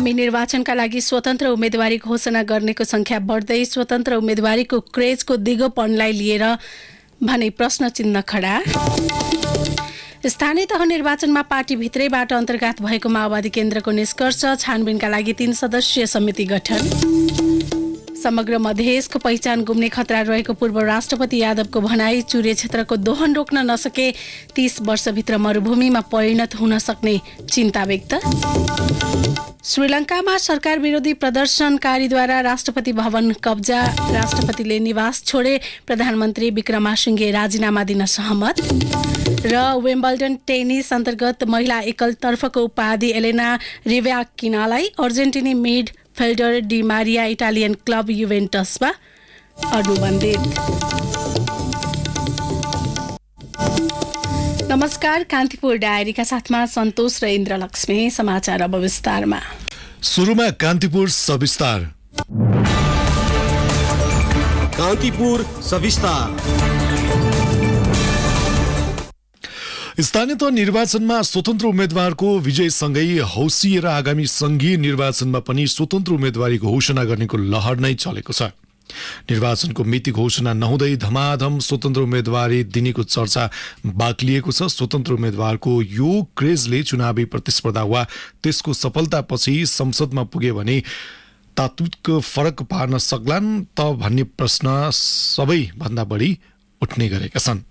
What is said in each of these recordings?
आगामी निर्वाचनका लागि स्वतन्त्र उम्मेदवारी घोषणा गर्नेको संख्या बढ्दै स्वतन्त्र उम्मेदवारीको क्रेजको दिगोपनलाई लिएर भने प्रश्न चिन्ह खडा। स्थानीय तह निर्वाचनमा पार्टीभित्रैबाट अन्तर्घात भएको माओवादी केन्द्रको निष्कर्ष, छानबिनका लागि 3 सदस्यीय समिति गठन। समग्र मधेसको पहिचान गुम्ने खतरा रहेको पूर्व राष्ट्रपति यादवको भनाई, चुरे क्षेत्रको दोहन रोक्न नसके 30 वर्षभित्र मरुभूमिमा परिणत हुन सक्ने चिन्ता व्यक्त। श्रीलङ्कामा सरकार विरोधी प्रदर्शनकारीद्वारा राष्ट्रपति भवन कब्जा, राष्ट्रपतिले निवास छोडे, प्रधानमन्त्री विक्रमासिंघे राजीनामा दिन सहमत। र विम्बल्डन टेनिस अन्तर्गत महिला एकलतर्फको उपाधि एलेना रिभ्याकिनालाई अर्जेन्टिनी mid fielder Di Maria Italian club युभेन्टसमा अनुबन्धित। नमस्कार, कान्तिपुर डायरीका साथमा सन्तोष र इन्द्रलक्ष्मी। समाचार अब विस्तारमा। सुरुमा कान्तिपुर सविस्तार। कान्तिपुर सविस्तार। स्थानीय तह निर्वाचनमा स्वतन्त्र उम्मेद्वारको विजयसँगै हौसिएर आगामी संघीय निर्वाचनमा पनि स्वतन्त्र उम्मेदवारी घोषणा गर्नेको लहर नै चलेको छ। निर्वाचनको मिति घोषणा नहुँदै धमाधम स्वतन्त्र उम्मेदवारी दिनेको चर्चा बाक्लिएको छ। स्वतन्त्र उम्मेदवारको यो क्रेजले चुनावी प्रतिस्पर्धा वा त्यसको सफलतापछि संसदमा पुगे भने तात्विक फरक पार्न सक्लान् त भन्ने प्रश्न सबैभन्दा बढी उठ्ने गरेका छन्।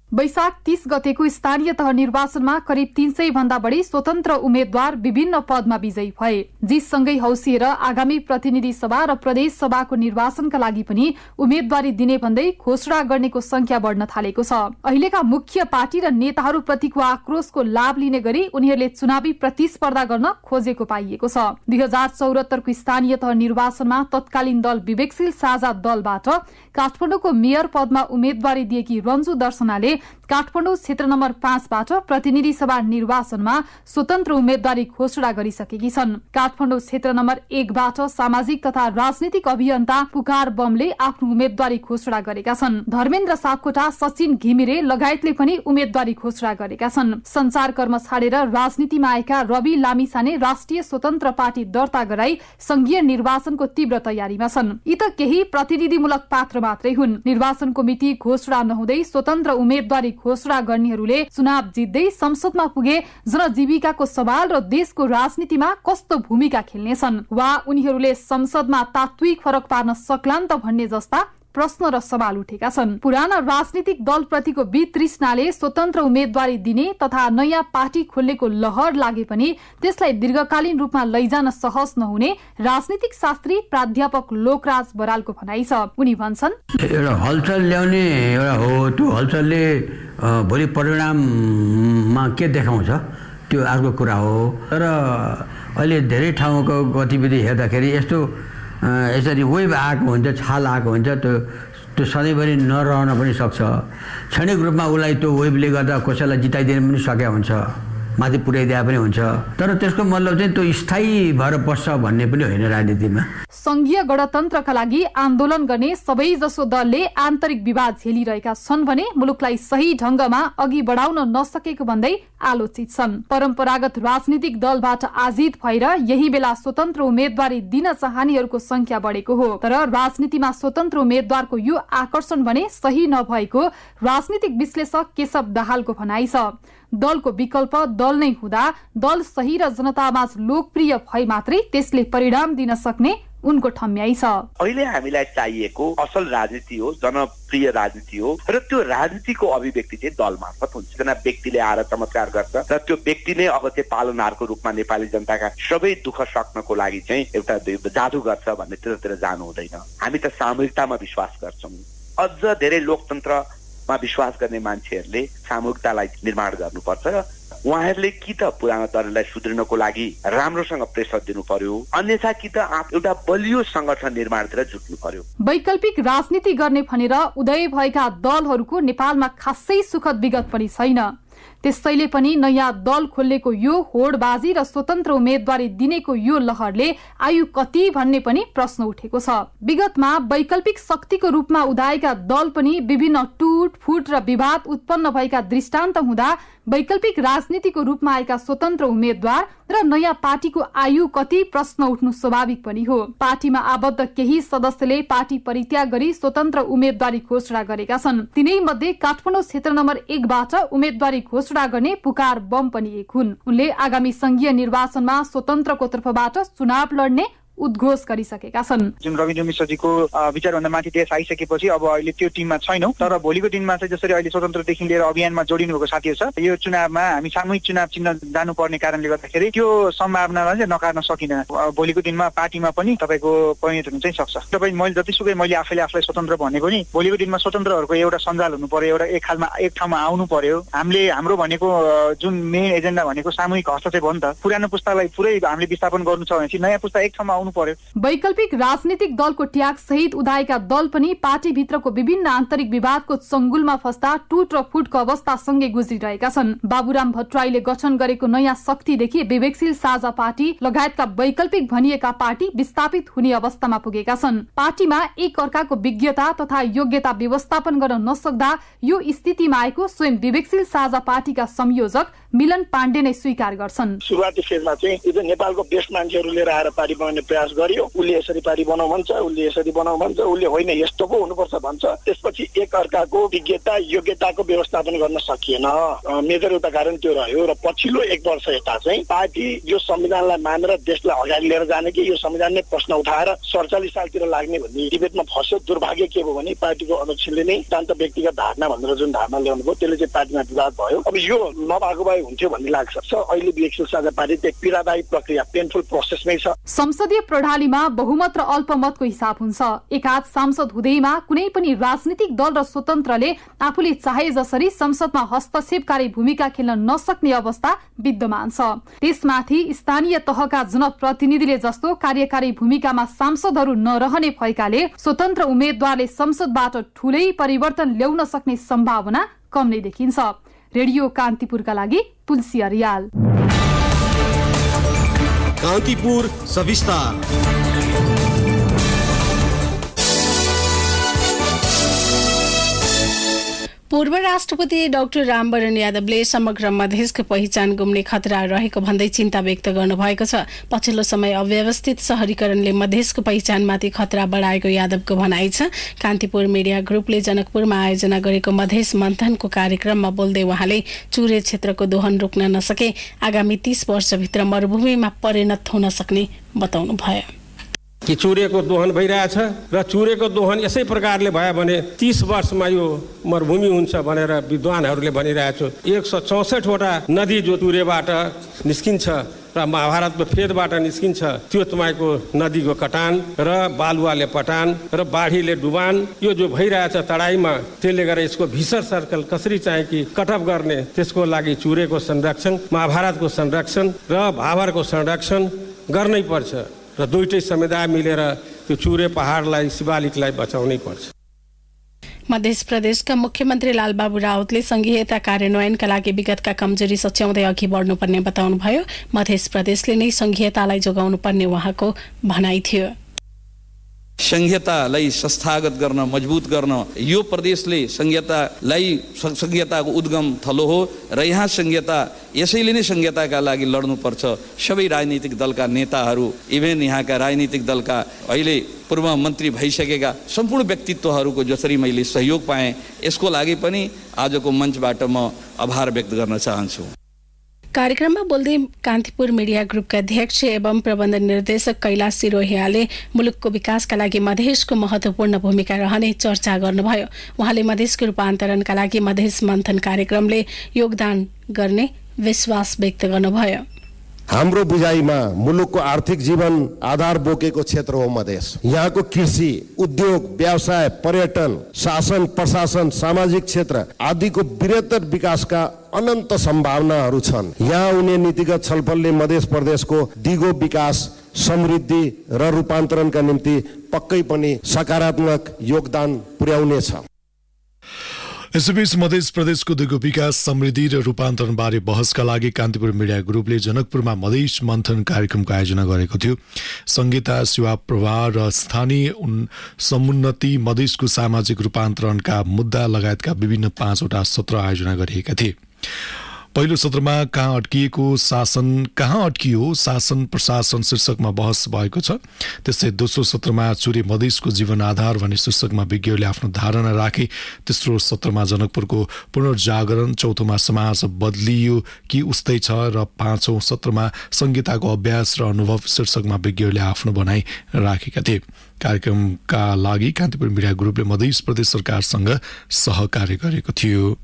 वैशाख 30 गतेको स्थानीय तह निर्वाचनमा करिब 300 भन्दा बढी स्वतन्त्र उम्मेद्वार विभिन्न पदमा विजयी भए। जितसँगै हौसिएर आगामी प्रतिनिधि सभा र प्रदेश सभाको निर्वाचनका लागि पनि उम्मेदवारी दिने भन्दै घोषणा गर्नेको संख्या बढ्न थालेको छ। अहिलेका मुख्य पार्टी र नेताहरूप्रतिको आक्रोशको लाभ लिने गरी उनीहरूले चुनावी प्रतिस्पर्धा गर्न खोजेको पाइएको छ। 2074 को स्थानीय तह निर्वाचनमा तत्कालीन दल विवेकशील साझा दलबाट काठमाडौँको मेयर पदमा उम्मेदवारी दिएकी रन्जु दर्शनाले काठमाडौँ क्षेत्र नम्बर 5 बाट प्रतिनिधि सभा निर्वाचनमा स्वतन्त्र उम्मेदवारी घोषणा गरिसकेकी छन्। काठमाडौँ क्षेत्र नम्बर 1 बाट सामाजिक तथा राजनीतिक अभियन्ता पुकार बमले आफ्नो उम्मेदवारी घोषणा गरेका छन्। धर्मेन्द्र सापकोटा, सचिन घिमिरे लगायतले पनि उम्मेदवारी घोषणा गरेका छन्। संचार कर्म छाडेर राजनीतिमा आएका रवि लामिछाने राष्ट्रिय स्वतन्त्र पार्टी दर्ता गराई संघीय निर्वाचनको तीव्र तयारीमा छन्। यी त केही प्रतिनिधिमूलक पात्र मात्रै हुन्। निर्वाचनको मिति घोषणा नहुँदै स्वतन्त्र उम्मेदवारी घोषणा गर्नेहरूले चुनाव जित्दै संसदमा पुगे जनजीविकाको सवाल र देशको राजनीतिमा कस्तो भूमिका खेल्नेछन्, वा उनीहरूले संसदमा तात्विक फरक पार्न सक्लान् त भन्ने जस्ता प्रश्न र सवाल उठेका छन्। पुराना राजनीतिक दलप्रतिको वितृष्णाले स्वतन्त्र उम्मेदवारी दिने तथा नयाँ पार्टी खोल्नेको लहर लागे पनि त्यसलाई दीर्घकालीन रूपमा लैजान सहज नहुने राजनीतिक शास्त्री प्राध्यापक लोकराज बरालको भनाइ छ। उनी भन्छन्, एउटा हलचल ल्याउने एउटा हो, त्यो हलचलले भोलि परिणाममा के देखाउँछ त्यो अर्को कुरा हो। तर अहिले धेरै ठाउँको गतिविधि हेर्दाखेरि यसरी वेभ आएको हुन्छ, छाल आएको हुन्छ, त्यो सधैँभरि नरहन पनि सक्छ। क्षणिक रूपमा उसलाई त्यो वेभले गर्दा कसैलाई जिताइदिन पनि सकेका हुन्छ, माथि पुर्याइदिए पनि हुन्छ। तर त्यसको मतलब चाहिँ त्यो स्थायी भएर बस्छ भन्ने पनि होइन राजनीतिमा। संघीय गणतन्त्रका लागि आन्दोलन गर्ने सबैजसो दलले आन्तरिक विवाद झेलिरहेका छन् भने मुलुकलाई सही ढंगमा अघि बढाउन नसकेको भन्दै आलोचित छन्। परम्परागत राजनीतिक दलबाट आजित भएर यही बेला स्वतन्त्र उम्मेदवारी दिन चाहनेहरूको संख्या बढेको हो। तर राजनीतिमा स्वतन्त्र उम्मेदवारको यो आकर्षण भने सही नभएको राजनीतिक विश्लेषक केशव दाहालको भनाइ छ। दलको विकल्प दल नै हुँदा दल सही र जनतामाझ लोकप्रिय भए मात्रै त्यसले परिणाम दिन सक्ने उनको ठम्याइ छ। अहिले हामीलाई चाहिएको असल राजनीति हो, जनप्रिय राजनीति हो, र त्यो राजनीतिको अभिव्यक्ति चाहिँ दल मार्फत हुन्छ। एकजना व्यक्तिले आएर चमत्कार गर्छ र त्यो व्यक्ति नै अब चाहिँ पालनहारको रूपमा नेपाली जनताका सबै दुःख सक्नको लागि चाहिँ एउटा जादु गर्छ भन्ने त्यतातिर जानु हुँदैन। हामी त सामूहिकतामा विश्वास गर्छौँ। अझ धेरै लोकतन्त्रमा विश्वास गर्ने मान्छेहरूले सामूहिकतालाई निर्माण गर्नुपर्छ र उहाँहरूले कि त पुरानो दललाई सुध्रिनको लागि राम्रोसँग प्रेसर दिनु पर्यो, अन्यथा कि त एउटा बलियो संगठन निर्माणतिर जुट्नु पर्यो। वैकल्पिक राजनीति गर्ने भनेर उदय भएका दलहरूको नेपालमा खासै सुखद विगत पनि छैन। त्यसैले पनि नयाँ दल खोल्नेको यो होडबाजी र स्वतन्त्र उम्मेदवारी दिनेको यो लहरले आयु कति भन्ने पनि प्रश्न उठेको छ। विगतमा वैकल्पिक शक्तिको रूपमा उदाएका दल पनि विभिन्न टुटफुट र विवाद उत्पन्न भएका दृष्टान्त हुँदा वैकल्पिक राजनीतिको रूपमा आएका स्वतन्त्र उम्मेद्वार र नयाँ पार्टीको आयु कति प्रश्न उठ्नु स्वाभाविक पनि हो। पार्टीमा आबद्ध केही सदस्यले पार्टी परित्याग गरी स्वतन्त्र उम्मेदवारी घोषणा गरेका छन्। तिनै मध्ये काठमाडौँ क्षेत्र नम्बर 1बाट उम्मेदवारी घोषणा गर्ने पुकार बम पनि एक हुन्। उनले आगामी संघीय निर्वाचनमा स्वतन्त्रको तर्फबाट चुनाव लड्ने उद्घोष गरिसकेका छन्। जुन रविन्द्र मिश्रजीको विचारभन्दा माथि देश आइसकेपछि अब अहिले त्यो टिममा छैनौं, तर भोलिको दिनमा चाहिँ जसरी अहिले स्वतन्त्रदेखि लिएर अभियानमा जोडिनु भएको साथीहरू छ, यो चुनावमा हामी सामूहिक चुनाव चिन्न जानुपर्ने कारणले गर्दाखेरि त्यो सम्भावनालाई चाहिँ नकार्न सकिन्न। भोलिको दिनमा पार्टीमा पनि तपाईँको परिणत हुन चाहिँ सक्छ। तपाईँ मैले जतिसुकै मैले आफूलाई स्वतन्त्र भने पनि भोलिको दिनमा स्वतन्त्रहरूको एउटा सञ्जाल हुनु पर्यो, एउटा एक ठाउँमा आउनु पर्यो। हाम्रो भनेको जुन मेन एजेन्डा भनेको सामूहिक हस्तक्षेप हो नि त। पुरानो पुस्तालाई पुरै हामीले विस्थापन गर्नु छ भने नयाँ पुस्ता एक ठाउँमा पर्यो। वैकल्पिक राजनीतिक दलको ट्याग सहित उदाएका दल पनि पार्टी भित्रको विभिन्न आन्तरिक विवादको चंगुलमा फस्दा टुट र फुटको अवस्थासँगै गुज्रिरहेका छन्। बाबुराम भट्टराईले गठन गरेको नयाँ शक्तिदेखि विवेकशील साझा पार्टी लगायतका वैकल्पिक भनिएका पार्टी विस्थापित हुने अवस्थामा पुगेका छन्। पार्टीमा एक अर्काको विज्ञता तथा योग्यता व्यवस्थापन गर्न नसक्दा यो स्थितिमा आएको स्वयं विवेकशील साझा पार्टीका संयोजक मिलन पाण्डे नै स्वीकार गर्छन्। सुरुवाती फेजमा चाहिँ यो नेपालको बेस्ट मान्छेहरू लिएर आएर पार्टी बनाउने प्रयास गरियो। उसले यसरी पार्टी बनाऊ भन्छ, उसले यसरी बनाऊ भन्छ, उसले होइन यस्तो पो हुनुपर्छ भन्छ। त्यसपछि एक अर्काको विज्ञता योग्यताको व्यवस्थापन गर्न सकिएन। मेजर एउटा कारण त्यो रह्यो। र पछिल्लो 1 वर्ष यता चाहिँ पार्टी यो संविधानलाई मानेर देशलाई अगाडि लिएर जाने कि यो संविधान नै प्रश्न उठाएर 47 सालतिर लाग्ने भन्ने डिबेटमा फस्यो। दुर्भाग्य के भयो भने पार्टीको अध्यक्षले नै शान्त व्यक्तिगत धारणा भनेर जुन धारणा ल्याउनु भयो त्यसले चाहिँ पार्टीमा विवाद भयो। अब यो नभएको भए हुन्थ्यो भन्ने लाग्छ। अहिले विवेकशील साझा पार्टी एक पीडादायी प्रक्रिया पेनफुल प्रोसेसमै छ। संसदीय प्रणालीमा बहुमत र अल्पमतको हिसाब हुन्छ। एकाध सांसद हुँदैमा कुनै पनि राजनीतिक दल र स्वतन्त्रले आफूले चाहे जसरी संसदमा हस्तक्षेपकारी भूमिका खेल्न नसक्ने अवस्था विद्यमान छ। त्यसमाथि स्थानीय तहका जनप्रतिनिधिले जस्तो कार्यकारी भूमिकामा सांसदहरू नरहने भएकाले स्वतन्त्र उम्मेद्वारले संसदबाट ठूलै परिवर्तन ल्याउन सक्ने सम्भावना कम नै देखिन्छ। रेडियो कान्तिपुरका लागि तुलसी अर्याल। कान्तिपुर सविस्तार। पूर्व राष्ट्रपति डाक्टर रामवरण यादवले समग्र मधेसको पहिचान गुम्ने खतरा रहेको भन्दै चिन्ता व्यक्त गर्नुभएको छ। पछिल्लो समय अव्यवस्थित शहरीकरणले मधेसको पहिचानमाथि खतरा बढाएको यादवको भनाइ छ। कान्तिपुर मिडिया ग्रुपले जनकपुरमा आयोजना गरेको मधेस मन्थनको कार्यक्रममा बोल्दै उहाँले चुरे क्षेत्रको दोहन रोक्न नसके आगामी 30 वर्षभित्र मरुभूमिमा परिणत हुन सक्ने बताउनुभयो। कि चुरेको दोहन भइरहेछ र चुरेको दोहन यसै प्रकारले भयो भने 30 वर्षमा यो मरुभूमि हुन्छ भनेर विद्वानहरूले भनिरहेछ। 164 वटा नदी जो चुरेबाट निस्किन्छ र महाभारतको फेदबाट निस्किन्छ, त्यो तपाईँको नदीको कटान र बालुवाले पटान र बाढीले डुबान यो जो भइरहेछ तराईमा, त्यसले गर्दा यसको भिसर सर्कल कसरी चाहिँ कि कटअप गर्ने, त्यसको लागि चुरेको संरक्षण, महाभारतको संरक्षण र भाभरको संरक्षण गर्नै पर्छ र दुईटै समुदाय मिलेर त्यो चुरे पहाडलाई शिवालिकलाई बचाउनै पर्छ। मध्य प्रदेशका मुख्यमन्त्री लालबाबु राउतले संघीयता कार्यान्वयनका लागि विगतका कमजोरी सच्याउँदै अघि बढ्नुपर्ने बताउनुभयो। मध्य प्रदेशले नै संघीयतालाई जोगाउनु पर्ने उहाँको भनाइ थियो। संघीयतालाई संस्थागत गर्न, मजबुत गर्न, यो प्रदेशले संघीयताको उद्गम थलो हो र यहाँ संघीयता यसैले नै संघीयताका लागि लड्नुपर्छ। सबै राजनीतिक दलका नेताहरू, इभेन यहाँका राजनीतिक दलका अहिले पूर्व मन्त्री भइसकेका सम्पूर्ण व्यक्तित्वहरूको जसरी मैले सहयोग पाएँ, यसको लागि पनि आजको मञ्चबाट म आभार व्यक्त गर्न चाहन्छु। कार्यक्रममा बोल्दै कान्तिपुर मिडिया ग्रुपका अध्यक्ष एवं प्रबन्ध निर्देशक कैलाश सिरोहियाले मुलुकको विकासका लागि मधेसको महत्वपूर्ण भूमिका रहने चर्चा गर्नुभयो। उहाँले मधेसको रूपान्तरणका लागि मधेस मन्थन कार्यक्रमले योगदान गर्ने विश्वास व्यक्त गर्नुभयो। हाम्रो बुझाइमा मुलुकको आर्थिक जीवन आधार बोकेको क्षेत्र हो मधेस। यहाँको कृषि, उद्योग, व्यवसाय, पर्यटन, शासन प्रशासन, सामाजिक क्षेत्र आदिको बृहत्तर विकासका अनन्त सम्भावनाहरू छन्। यहाँ हुने नीतिगत छलफलले मध्य प्रदेशको दिगो विकास, समृद्धि र रूपान्तरणका निम्ति पक्कै पनि सकारात्मक योगदान पुर्याउनेछ। यसैबीच मध्य प्रदेशको दुईको विकास समृद्धि र रूपान्तरणबारे बहसका लागि कान्तिपुर मिडिया ग्रुपले जनकपुरमा मधेस मन्थन कार्यक्रमको आयोजना गरेको थियो। संहिता, सेवा प्रवाह र स्थानीय समुन्नति, मधेसको सामाजिक रूपान्तरणका मुद्दा लगायतका विभिन्न 5वटा सत्र आयोजना गरिएका थिए। पहिलो सत्रमा कहाँ अड्कियो शासन प्रशासन शीर्षकमा बहस भएको छ। त्यस्तै दोस्रो सत्रमा चुरे मधेसको जीवन आधार भन्ने शीर्षकमा विज्ञहरूले आफ्नो धारणा राखे। तेस्रो सत्रमा जनकपुरको पुनर्जागरण, चौथोमा समाज बदलियो कि उस्तै छ र 5औं सत्रमा संहिताको अभ्यास र अनुभव शीर्षकमा विज्ञहरूले आफ्नो भनाइ राखेका थिए। कार्यक्रमका लागि कान्तिपुर मिडिया ग्रुपले मध्य प्रदेश सरकारसँग सहकार्य गरेको थियो।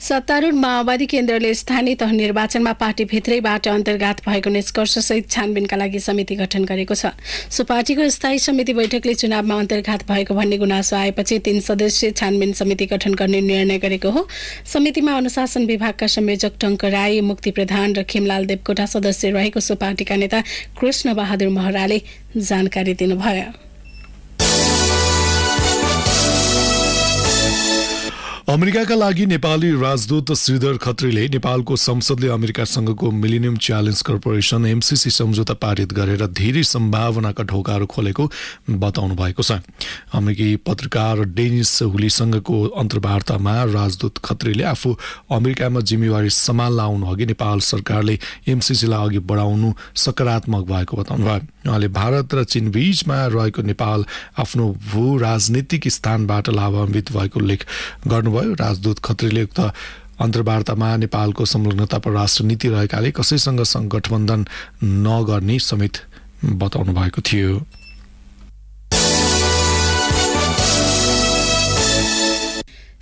सत्तारूढ माओवादी केन्द्रले स्थानीय तह निर्वाचनमा पार्टीभित्रैबाट अन्तर्घात भएको निष्कर्षसहित छानबिनका लागि समिति गठन गरेको छ। सो पार्टीको स्थायी समिति बैठकले चुनावमा अन्तर्घात भएको भन्ने गुनासो आएपछि 3 सदस्यीय छानबिन समिति गठन गर्ने निर्णय गरेको हो। समितिमा अनुशासन विभागका संयोजक टङ्क राई, मुक्ति प्रधान र खिमलाल देवकोटा सदस्य रहेको सो पार्टीका नेता कृष्ण बहादुर महराले जानकारी दिनुभयो। अमेरिकाका लागि नेपाली राजदूत श्रीधर खत्रीले नेपालको संसदले अमेरिकासँगको मिलेनियम च्यालेन्ज कर्पोरेसन एमसीसी सम्झौता पारित गरेर धेरै सम्भावनाका ढोकाहरू खोलेको बताउनु भएको छ। अमेरिकी पत्रकार डेनिस हुलीसँगको अन्तर्वार्तामा राजदूत खत्रीले आफू अमेरिकामा जिम्मेवारी सम्हाल्न आउनु अघि नेपाल सरकारले एमसीसीलाई अघि बढाउनु सकारात्मक भएको बताउनुभयो। उहाँले भारत र चीन बीचमा रहेको नेपाल आफ्नो भू राजनीतिक स्थानबाट लाभान्वित भएको उल्लेख गर्नुभयो। राजदूत खत्रीले उक्त अन्तर्वार्तामा नेपालको संलग्नता परराष्ट्र नीति रहेकाले कसैसँग गठबन्धन नगर्ने समेत बताउनु भएको थियो।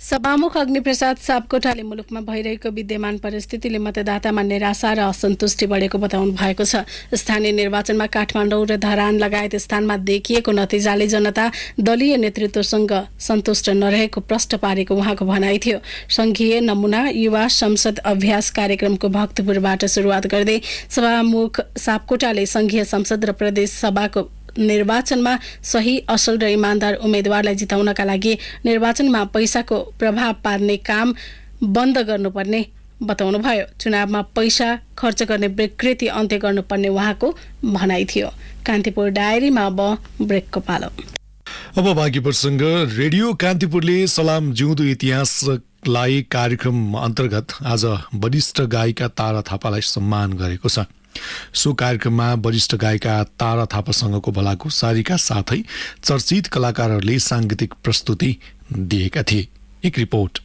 सभामुख अग्निप्रसाद सापकोटाले मुलुकमा भइरहेको विद्यमान परिस्थितिले मतदातामा निराशा र असन्तुष्टि बढेको बताउनु भएको छ। स्थानीय निर्वाचनमा काठमाडौँ र धरान लगायत स्थानमा देखिएको नतिजाले जनता दलीय नेतृत्वसँग सन्तुष्ट नरहेको प्रश्न पारेको उहाँको भनाइ थियो। संघीय नमुना युवा संसद अभ्यास कार्यक्रमको भक्तपुरबाट सुरुवात गर्दै सभामुख सापकोटाले संघीय संसद र प्रदेश सभाको निर्वाचनमा सही, असल र इमान्दार उम्मेदवारलाई जिताउनका लागि निर्वाचनमा पैसाको प्रभाव पार्ने काम बन्द गर्नुपर्ने बताउनुभयो। चुनावमा पैसा खर्च गर्ने विकृति अन्त्य गर्नुपर्ने उहाँको भनाइ थियो। कान्तिपुर डायरीमा अब ब्रेकको पालो। अब बाँकी प्रसङ्ग। रेडियो कान्तिपुरले सलाम जिउँदो इतिहासलाई कार्यक्रम अन्तर्गत आज वरिष्ठ गायिका तारा थापालाई सम्मान गरेको छ। सो कार्यक्रममा वरिष्ठ गायिका तारा थापासँगको भलाकुसारीका साथै चर्चित कलाकारहरूले सांगीतिक प्रस्तुति दिएका थिए। एक रिपोर्ट।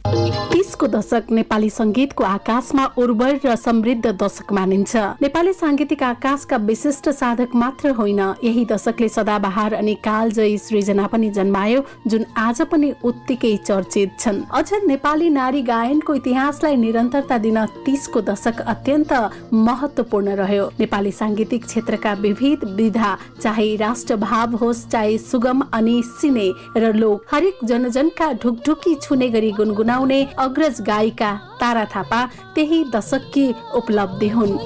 30को दशक नेपाली संगीतको आकाशमा उर्वर र समृद्ध दशक मानिन्छ। नेपाली सांगीतिक आकाशका विशिष्ट साधक मात्र होइन, यही दशकले सदाबहार अनि कालजयी सृजना पनि जन्मायो, जुन आज पनि उत्तिकै चर्चित छन्। अझ नेपाली नारी गायनको इतिहासलाई निरन्तरता दिन 30को दशक अत्यन्त महत्वपूर्ण रह्यो। नेपाली सांगीतिक क्षेत्रका विविध विधा, चाहे राष्ट्रभाव होस्, चाहे सुगम अनि सिने र लोक, हरेक जनजनका ढुकढुकी छुने गरी गुनगुना अग्रज गायिका तारा थापा त्यही दशककी उपलब्धि हुन्।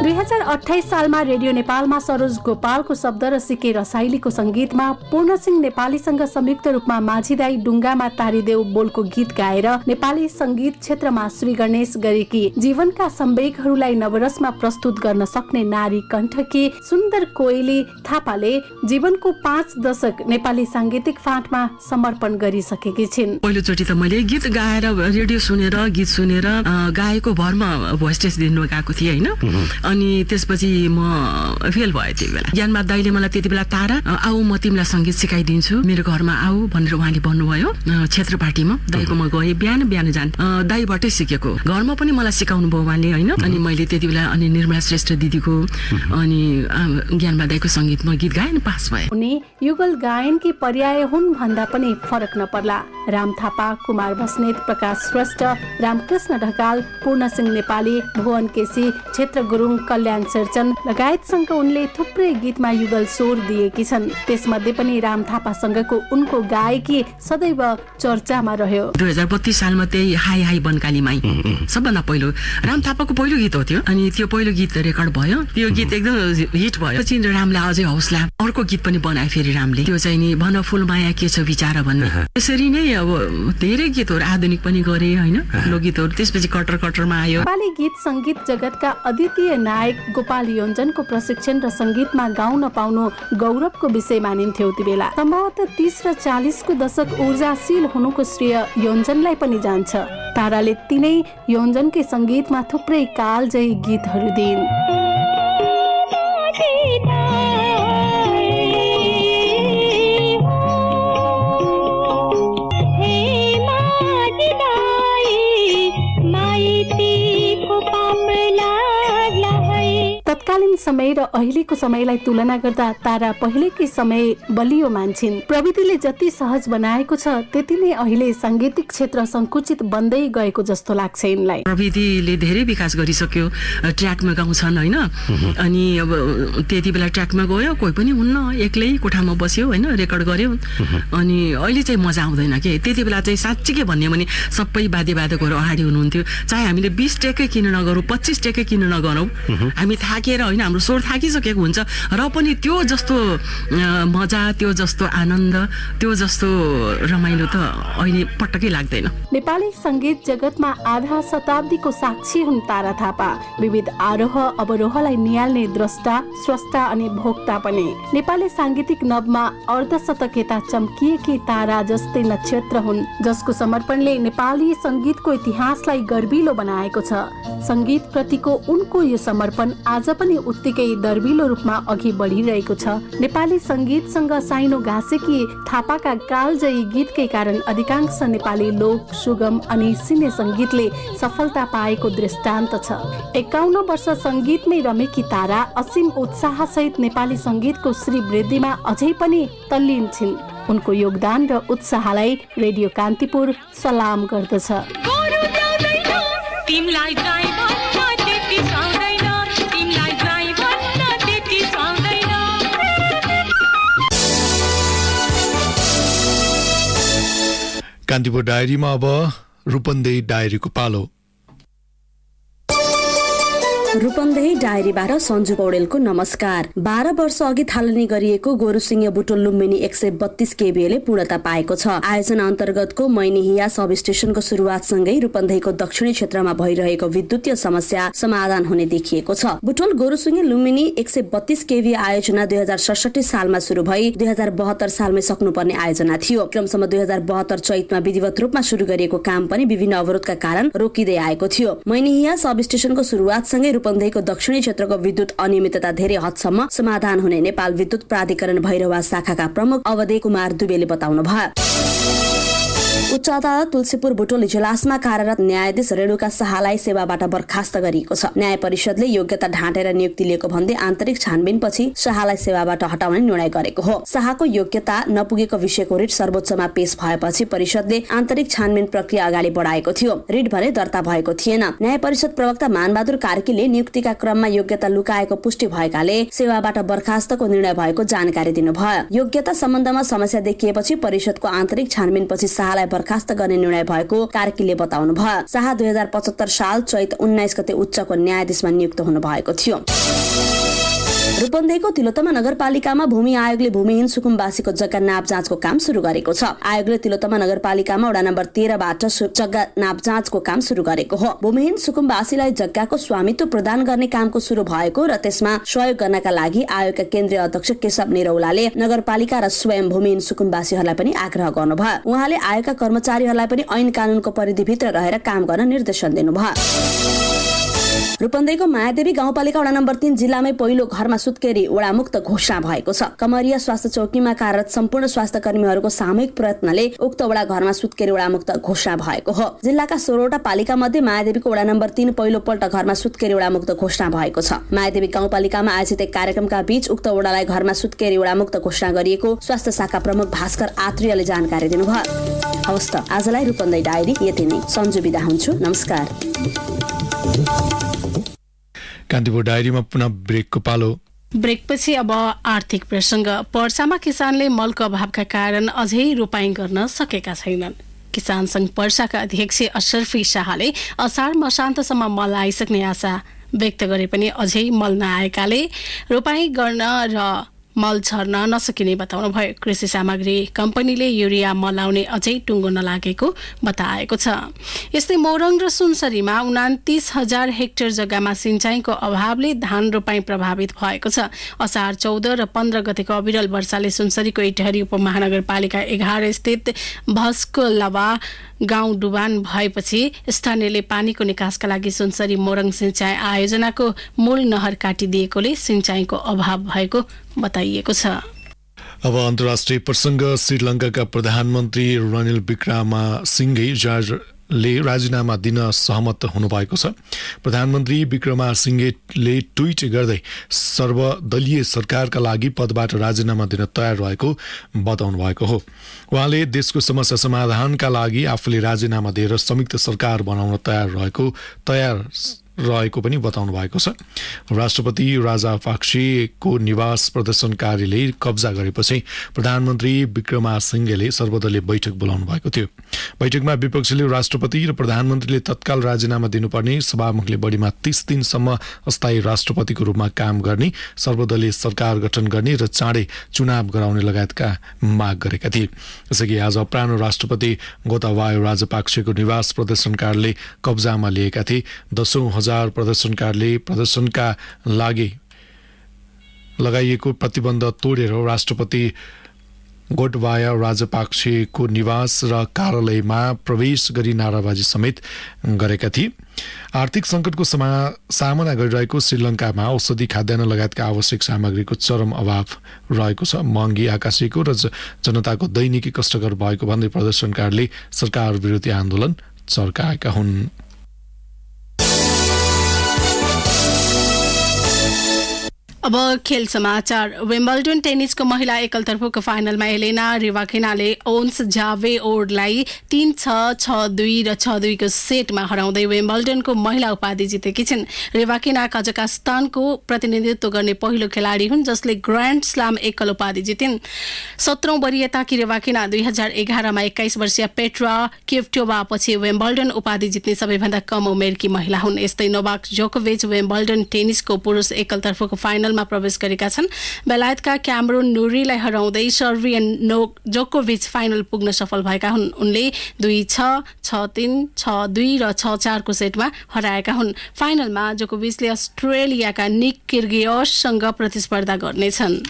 2028 सालमा रेडियो नेपालमा सरोज गोपालको शब्द र सिके रसाइलीको संगीतमा पूर्ण सिंह नेपालीसँग संयुक्त रूपमा माझी दाई डुङ्गामा तारिदेव बोलको गीत गाएर नेपाली संगीत क्षेत्रमा श्री गणेश गरेकी जीवनका सम्वेगहरूलाई नवरसमा प्रस्तुत गर्न सक्ने नारी कण्ठकी सुन्दर कोइली थापाले जीवनको 5 दशक नेपाली सांगीतिक फाँटमा समर्पण गरिसकेकी छिन्। पहिलोचोटि त मैले गीत गाएर रेडियो सुनेर गीत सुनेर गाएको भरमा भोइस टेस्ट दिनु गएको थिएँ होइन। अनि त्यसपछि म फेल भयो त्यति बेला। ज्ञानमा दाइले मलाई त्यति बेला तारा आऊ म तिमीलाई सङ्गीत सिकाइदिन्छु, मेरो घरमा आऊ भनेर उहाँले भन्नुभयो। क्षेत्र पार्टीमा दाइको म गएँ, बिहान जान दाइबाटै सिकेको। घरमा पनि मलाई सिकाउनु भयो उहाँले होइन। अनि मैले त्यति बेला अनि निर्मला श्रेष्ठ दिदीको अनि ज्ञानमा दाइको सङ्गीतमा गीत गाएँ, पास भएँ। उनी युगल गायनकी पर्याय हुन् भन्दा पनि फरक नपर्ला। राम थापा, कुमार बस्नेत, प्रकाश श्रेष्ठ, रामकृष्ण ढकाल, पूर्ण सिंह नेपाली, भुवन केसी, क्षेत्र गुरुङ, कल्याण शेरचन लगायतसँग उनले थुप्रै गीतमा युगल स्वर दिएकी छन्। त्यसमध्ये पनि राम थापासँगको उनको गायकी सदैव चर्चामा रह्यो। 2032 सालमा त्यही हाई हाई बनकाली माई सबभन्दा पहिलो राम थापाको पहिलो गीत हो त्यो। अनि त्यो पहिलो गीत रेकर्ड भयो, त्यो गीत एकदम हिट भयो। पछि रामले अझै हौसला अर्को गीत पनि बनाए फेरि रामले, त्यो चाहिँ नि भन फुल माया के छ विचार भन्ने। त्यसरी नै अब धेरै गीतहरू आधुनिक पनि गरे हैन, लोकगीतहरू। त्यसपछि कटर कटरमा आयो। नेपाली गीत संगीत जगतका अद्वितीय नायक गोपाल योन्जनको प्रशिक्षण र संगीतमा गाउन पाउनु गौरवको विषय मानिन्थ्यो ती बेला। सम्भवतः 30 र 40 को दशक ऊर्जाशील हुनुको श्रेय योन्जनलाई पनि जान्छ। ताराले तिनै योन्जनकै संगीतमा थुप्रै कालजयी गीतहरू दिइन्। तत्कालीन समय र अहिलेको समयलाई तुलना गर्दा तारा पहिलेकै समय बलियो मान्छिन्। प्रविधिले जति सहज बनाएको छ त्यति नै अहिले सांगीतिक क्षेत्र संकुचित बन्दै गएको जस्तो लाग्छ यिनलाई। प्रविधिले धेरै विकास गरिसक्यो, ट्र्याकमा गाउँछन् हैन। अनि अब त्यति बेला ट्र्याकमा गयो, कोही पनि हुन्न, एक्लै कोठामा बस्यो हैन, रेकर्ड गर्यो। अनि अहिले चाहिँ मजा आउँदैन के। त्यति बेला चाहिँ साँच्चै भन्यो भने सबै वाद्यवादकहरू अगाडि हुनुहुन्थ्यो। चाहे हामीले 20 टेकै किन नगरौँ, 25 टेकै किन नगरौँ, हामी थाकेर होइन, हाम्रो स्वर थाकिसकेको हुन्छ, र पनि त्यो जस्तो मजा, त्यो जस्तो आनन्द, त्यो जस्तो रमाइलो त अहिले पटक्कै लाग्दैन। नेपाली संगीत जगतमा आधा शताब्दीको साक्षी हुन् तारा थापा। विविध आरोह अवरोहलाई निहाल्ने द्रष्टा, स्रष्टा अनि भोक्ता पनि। नेपाली सांगीतिक नभमा अर्धशतकेता चम्किएकी तारा जस्तै नक्षत्र हुन्, जसको समर्पणले नेपाली संगीतको इतिहासलाई गर्विलो बनाएको छ। संगीत प्रतिको उनको यो समर्पण आज पनि उत्तिकै दर्विलो रूपमा अघि बढिरहेको छ। नेपाली संगीतसँग साइनो घाँसेकी थापाका कालजयी गीतकै कारण अधिकांश नेपाली लोक, सुगम अनि सिने संगीतले सफलता पाएको दृष्टान्त छ। 51 वर्ष संगीतमै रमेकी तारा असीम उत्साह सहित नेपाली संगीतको श्रीवृद्धिमा अझै पनि तल्लीन छिन्। उनको योगदान र उत्साहलाई रेडियो कान्तिपुर सलाम गर्दछ। कान्तिपुर डायरीमा अब रूपन्देही डायरीको पालो। रूपन्देही डायरीबाट सञ्जु पौडेलको नमस्कार। 12 वर्ष अघि थालनी गरिएको गोरुसिंह बुटोल लुम्बिनी 132 केभीले पूर्णता पाएको छ। आयोजना अन्तर्गतको मैनिहिया सब स्टेशनको सुरुवातसँगै रूपन्देहीको दक्षिणी क्षेत्रमा भइरहेको विद्युतीय समस्या समाधान हुने देखिएको छ। बुटोल गोरुसिंह लुम्बिनी 132 केभी आयोजना 2067 सालमा सुरु भई 2072 सालमै सक्नुपर्ने आयोजना थियो। क्रमसम्म 2072 चैतमा विधिवत रूपमा सुरु गरिएको काम पनि विभिन्न अवरोधका कारण रोकिँदै आएको थियो। मैनिहिया सब स्टेशनको सुरुवातसँगै रूपन्देहीको दक्षिणी क्षेत्रको विद्युत अनियमितता धेरै हदसम्म समाधान हुने नेपाल विद्युत प्राधिकरण भैरवा शाखाका प्रमुख अवधे कुमार दुबेले बताउनुभयो। उच्च अदालत तुलसीपुर बुटोल इजलासमा कार्यरत न्यायाधीश रेणुका शाहलाई सेवाबाट बर्खास्त गरिएको छ। न्याय परिषदले योग्यता ढाँटेर नियुक्ति लिएको भन्दै आन्तरिक छानबिनपछि शाहलाई सेवाबाट हटाउने निर्णय गरेको हो। शाहको योग्यता नपुगेको विषयको रिट सर्वोच्चमा पेश भएपछि परिषदले आन्तरिक छानबिन प्रक्रिया अगाडि बढाएको थियो। रिट भने दर्ता भएको थिएन। न्याय परिषद प्रवक्ता मानबहादुर कार्कीले नियुक्तिका क्रममा योग्यता लुकाएको पुष्टि भएकाले सेवाबाट बर्खास्तको निर्णय भएको जानकारी दिनुभयो। योग्यता सम्बन्धमा समस्या देखिएपछि परिषदको आन्तरिक छानबिनपछि शाहलाई बर्खास्त गर्ने निर्णय भएको कार्कीले बताउनु भयो। शाह 2075 साल चैत 19 गते उच्चको न्यायाधीशमा नियुक्त हुनु भएको थियो। रूपन्देहीको तिलोत्तमा नगरपालिकामा भूमि आयोगले भूमिहीन सुकुम्बासीको जग्गा नाप जाँचको काम सुरु गरेको छ। आयोगले तिलोत्तमा नगरपालिकामा वडा नम्बर 13 बाट जग्गा नाप जाँचको काम सुरु गरेको हो। भूमिहीन सुकुम्बासीलाई जग्गाको स्वामित्व प्रदान गर्ने कामको सुरु भएको र त्यसमा सहयोग गर्नका लागि आयोगका केन्द्रीय अध्यक्ष केशव निरौलाले नगरपालिका र स्वयं भूमिहीन सुकुम्बासीहरूलाई पनि आग्रह गर्नुभयो। उहाँले आयोगका कर्मचारीहरूलाई पनि ऐन कानूनको परिधिभित्र रहेर काम गर्न निर्देशन दिनुभयो। रूपन्देहीको मायादेवी गाउँपालिका वडा नम्बर 3 जिल्लामै पहिलो घरमा सुत्केरी वडामुक्त घोषणा भएको छ। कमरिया स्वास्थ्य चौकीमा कार्यरत सम्पूर्ण स्वास्थ्य कर्मीहरूको सामूहिक प्रयत्नले उक्त वडा घरमा सुत्केरी वडामुक्त घोषणा भएको हो। जिल्लाका 16वटा पालिका मध्ये मायादेवीको वडा नम्बर 3 पहिलोपल्ट घरमा सुत्केरी वडामुक्त घोषणा भएको छ। मायादेवी गाउँपालिकामा आयोजित एक कार्यक्रमका बीच उक्त वडालाई घरमा सुत्केरी वडामुक्त घोषणा गरिएको स्वास्थ्य शाखा प्रमुख भास्कर आत्रेयले जानकारी दिनुभयो। हवस् त आजलाई रूपन्देही डायरी यति नै। सन्जु बिदा हुन्छु, नमस्कार। कान्तिपुर डायरीमा पुनः ब्रेकको पालो। ब्रेकपछि अब आर्थिक प्रसङ्ग। पर्सामा किसानले मलको अभावका कारण अझै रोपाइँ गर्न सकेका छैनन्। किसान संघ पर्साका अध्यक्ष अशरफी शाहले असार मसान्तसम्म मल आइसक्ने आशा व्यक्त गरे पनि अझै मल नआएकाले रोपाइँ गर्न र मल छर्न नसकिने बताउनु भयो। कृषि सामग्री कम्पनीले युरिया मल आउने अझै टुङ्गो नलागेको बताएको छ। यस्तै मोरङ र सुनसरीमा 29,000 हेक्टर जग्गामा सिंचाइको अभावले धान रोपाइँ प्रभावित भएको छ। असार 14 र 15 गतेको अविरल वर्षाले सुनसरीको इटहरी उपमहानगरपालिका 11 स्थित भस्कोलवा गाउँ डुबान भएपछि स्थानीयले पानीको निकासका लागि सुनसरी मोरङ सिंचाइ आयोजनाको मूल नहर काटिदिएकोले सिंचाइको अभाव भएको बताइएको छ। अब अन्तर्राष्ट्रिय प्रसङ्ग। श्रीलङ्काका प्रधानमन्त्री रनिल विक्रमासिङ्घेले राजीनामा दिन सहमत हुनुभएको छ। प्रधानमन्त्री विक्रमासिङ्घेले ट्विट गर्दै सर्वदलीय सरकारका लागि पदबाट राजीनामा दिन तयार रहेको बताउनु भएको हो। उहाँले देशको समस्या समाधानका लागि आफूले राजीनामा दिएर संयुक्त सरकार बनाउन तयार रहेको पनि बताउनु भएको छ। राष्ट्रपति राजापाक्सेको निवास प्रदर्शनकारीले कब्जा गरेपछि प्रधानमन्त्री विक्रमासिङ्घेले सर्वदलीय बैठक बोलाउनु भएको थियो। बैठकमा विपक्षीले राष्ट्रपति र प्रधानमन्त्रीले तत्काल राजीनामा दिनुपर्ने, सभामुखले बढीमा 30 दिनसम्म अस्थायी राष्ट्रपतिको रूपमा काम गर्ने, सर्वदलीय सरकार गठन गर्ने र चाँडै चुनाव गराउने लगायतका माग गरेका थिए। यसअघि आज अपराह्न राष्ट्रपति गोताबाया राजपाक्सेको निवास प्रदर्शनकारीले कब्जामा लिएका थिए। 10,000 प्रदर्शनकारीले प्रदर्शनका लागि लगाइएको प्रतिबन्ध तोडेर राष्ट्रपति गोटबाया राजपाक्सेको निवास र कार्यालयमा प्रवेश गरी नाराबाजी समेत गरेका थिए। आर्थिक सङ्कटको सामना गरिरहेको श्रीलङ्कामा औषधि, खाद्यान्न लगायतका आवश्यक सामग्रीको चरम अभाव रहेको छ। महँगी आकाशिएको र जनताको दैनिकी कष्टकर भएको भन्दै प्रदर्शनकारीले सरकार विरोधी आन्दोलन चर्काएका हुन्। अब खेल समाचार। विम्बल्डन टेनिसको महिला एकलतर्फको फाइनलमा एलेना रिवाकिनाले ओन्स जावेओर्डलाई 3-6, 6-2 र 6-2 को सेटमा हराउँदै विम्बल्डनको महिला उपाधि जितेकी छिन्। रिवाकिना कजाकस्तानको प्रतिनिधित्व गर्ने पहिलो खेलाडी हुन् जसले ग्रान्ड स्लाम एकल उपाधि जितिन्। 17औं वरियताकी रिवाकिना 2011 मा 21 वर्षीय पेट्रा क्विटोवा पछि विम्बल्डन उपाधि जित्ने सबैभन्दा कम उमेरकी महिला हुन्। यस्तै नोभाक जोकोभिच विम्बल्डन टेनिसको पुरुष एकलतर्फको फाइनल प्रवेश गरेका छन्। बेलायतका क्यामरून नुरीलाई हराउँदै सर्बियन जोकोभिच फाइनल पुग्न सफल भएका हुन्। उनले 2-6, 6-3, 6-2 र 6-4 को सेटमा हराएका हुन्। फाइनलमा जोकोभिचले अस्ट्रेलियाका निक किर्गियोससँग प्रतिस्पर्धा गर्नेछन्।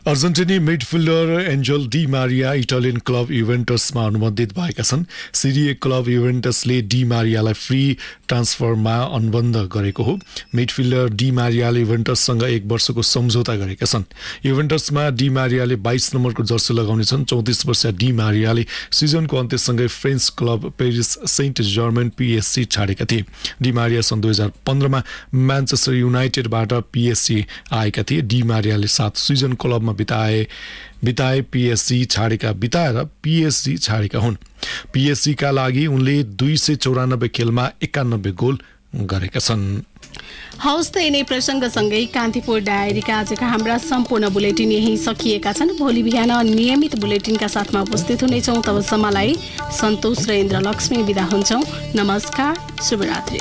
अर्जेन्टिनी midfielder Angel Di Maria Italian club युभेन्टसमा अनुबन्धित भएका छन्। सिरिए क्लब युभेन्टसले डी मारियालाई फ्री ट्रान्सफरमा अनुबन्ध गरेको हो। मिडफिल्डर डी मारियाले युभेन्टससँग 1 वर्षको सम्झौता गरेका छन्। युभेन्टसमा डी मारियाले 22 नम्बरको जर्सी लगाउनेछन्। 34 वर्षीय डी मारियाले सिजनको अन्त्यसँगै French club Paris Saint Germain PSG छाडेका थिए। डी मारिया सन् 2015 मा म्यान्चेस्टर युनाइटेडबाट PSG आएका थिए। डी मारियाले 7 सिजन क्लबमा बिताएर PSG छाडेका हुन्। PSG का लागि उनले 294 खेलमा 91 गोल गरेका छन्। हौस् त यिनै प्रसङ्गसँगै कान्तिपुर डायरीका आजका हाम्रा सम्पूर्ण बुलेटिन यही सकिएका छन्। भोलि बिहान नियमित बुलेटिनका साथमा उपस्थित हुनेछौँ। तबसम्मलाई सन्तोष र इन्द्र लक्ष्मी बिदा हुन्छौँ। नमस्कार, शुभरात्रि।